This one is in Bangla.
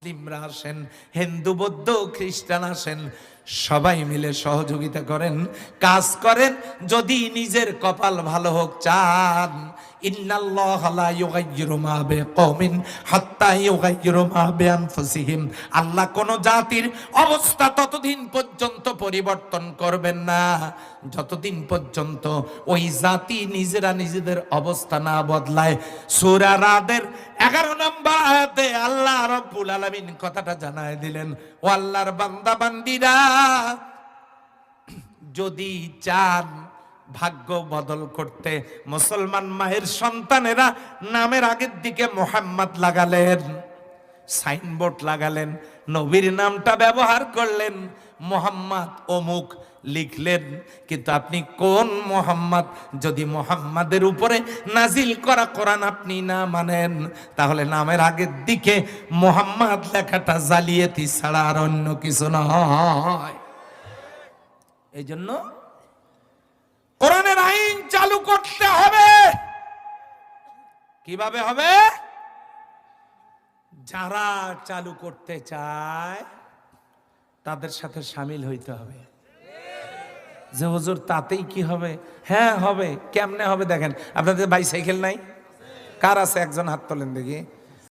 মুসলিমরা আসেন, হিন্দু বৌদ্ধ খ্রিস্টান আসেন, সবাই মিলে সহযোগিতা করেন, কাজ করেন। যদি নিজের কপাল ভালো হোক চান, ইন্নাল্লাহা লা ইউগাইয়িরু মা বিকওমিন হাত্তা ইউগাইয়িরু মা বিআনফুসিহিম। আল্লাহ কোন জাতির অবস্থা ততদিন পর্যন্ত পরিবর্তন করবেন না যতদিন পর্যন্ত ওই জাতি নিজেরা নিজেদের অবস্থা না বদলায়। সূরা রাদের 11 নম্বর আয়াতে আল্লাহ রাব্বুল আলামিন কথাটা জানায় দিলেন, ও আল্লাহর বান্দা বান্দিরা, যদি চান ভাগ্য বদল করতে, মুসলমান মায়ের সন্তানেরা নামের আগের দিকে মোহাম্মদ লাগালেন, সাইনবোর্ড লাগালেন, নবীর নামটা ব্যবহার করলেন, মোহাম্মদ অমুক লিখলেন, কিন্তু আপনি কোন মোহাম্মদ? যদি মোহাম্মদের উপরে নাজিল করা কোরআন আপনি না মানেন, তাহলে নামের আগের দিকে মোহাম্মদ লেখাটা জালিয়াতি ছাড়া আর অন্য কিছু নয়। এই জন্য কোরআনের আইন চালু করতে হবে। কিভাবে হবে? যারা চালু করতে চায় তাদের সাথে শামিল হইতে হবে। যে হুজুর তাতেই কি হবে? হ্যাঁ হবে। কেমনে হবে দেখেন, আপনাদের বাইসাইকেল নাই? কার আছে? একজন হাত তোলেন দেখি।